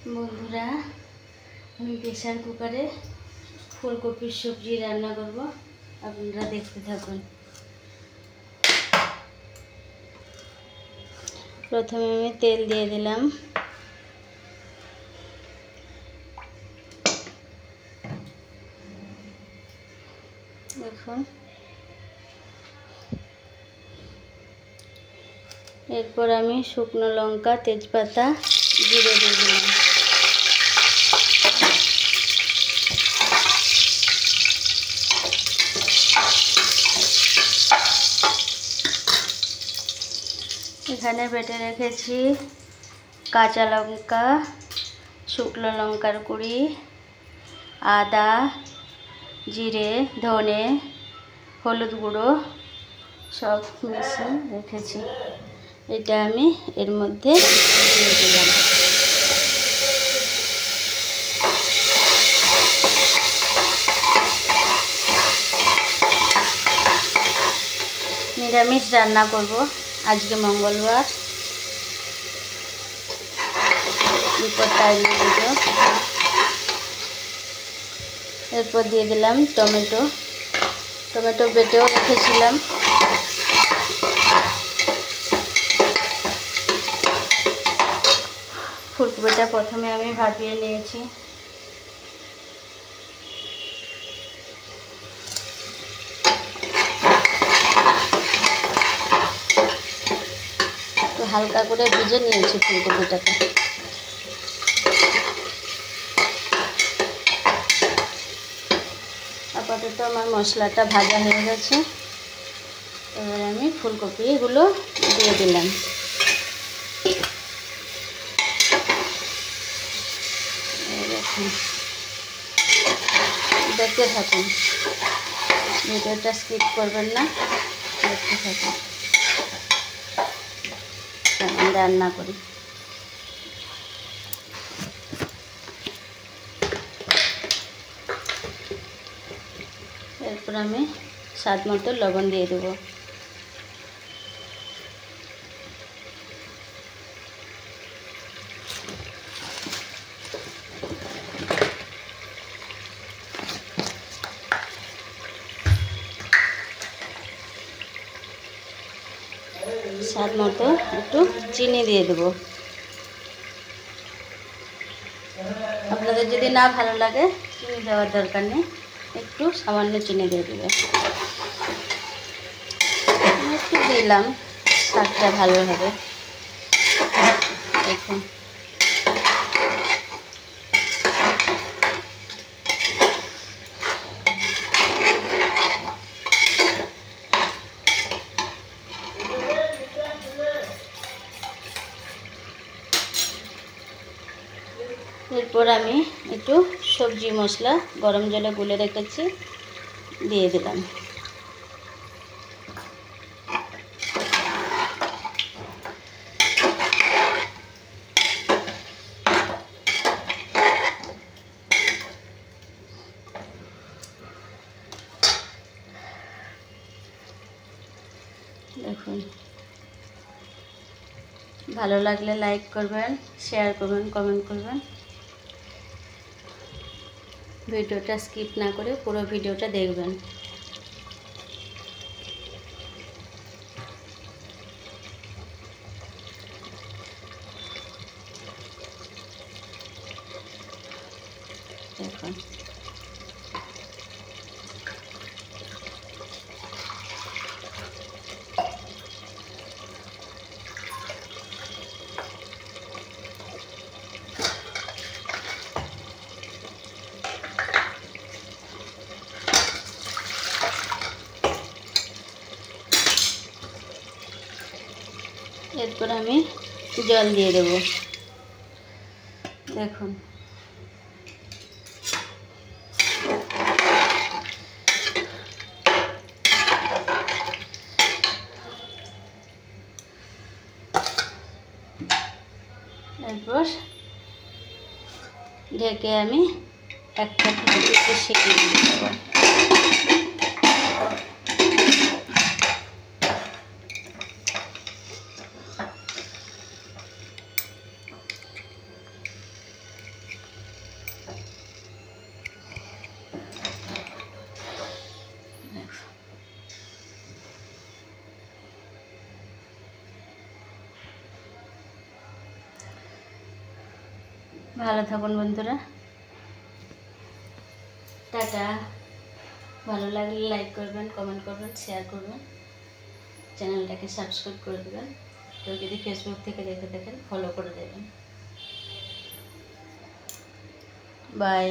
বন্ধুরা, আমি প্রেসার কুকারে ফুলকপির সবজি রান্না করব, আপনারা দেখতে থাকুন। প্রথমে আমি তেল দিয়ে দিলাম। দেখুন, এরপর আমি শুকনো লঙ্কা, তেজপাতা, জিরে দিয়ে দিলাম। এখানে বেটে রেখেছি কাঁচা লঙ্কা, শুকনো লঙ্কার গুঁড়ি, আদা, জিরে, ধনে, হলুদ গুঁড়ো সব মিশিয়ে রেখেছি। এটা আমি এর মধ্যে দিয়ে দিলাম। নিরামিষ রান্না করব, আজকে মঙ্গলবার, দুপুর টাইমে পুজো। এরপর দিয়ে দিলাম টমেটো বেটেও রেখেছিলাম। ফুলকপিটা প্রথমে আমি ভাপিয়ে নিয়েছি। তো হালকা করে ভিজে নিয়েছি ফুলকপিটাকে। আপাতত আমার মশলাটা ভাজা হয়ে গেছে। এবার আমি ফুলকপিগুলো দিয়ে দিলাম। দেখতে থাকুন, ভিডিওটা স্কিপ করবেন না, দেখতে থাকুন কেমন রান্না করি। এরপর আমি স্বাদ মতো লবণ দিয়ে দেবো। স্বাদ মতো একটু চিনি দিয়ে দেবো। আপনাদের যদি না ভালো লাগে চিনি দেওয়ার দরকার নেই, একটু সামান্য চিনি দিয়ে দেবে। একটু দিলাম, স্বাদটা ভালো হবে। দেখুন, এরপর আমি একটু সবজি মশলা গরম জলে গুলে রেখেছি, দিয়ে দিলাম। দেখুন, ভালো লাগলে লাইক করবেন, শেয়ার করবেন, কমেন্ট করবেন। ভিডিওটা স্কিপ না করে পুরো ভিডিওটা দেখবেন। দেখুন, এরপর আমি জল দিয়ে দেব। দেখুন, এরপর ঢেকে আমি একটা ফুলকপি সেঁকে দিয়ে দেবো। ভালো থাকুন বন্ধুরা, টাটা। ভালো লাগলে লাইক করবেন, কমেন্ট করবেন, শেয়ার করবেন, চ্যানেলটাকে সাবস্ক্রাইব করে দেবেন। কেউ যদি ফেসবুক থেকে দেখে থাকেন ফলো করে দেবেন। বাই।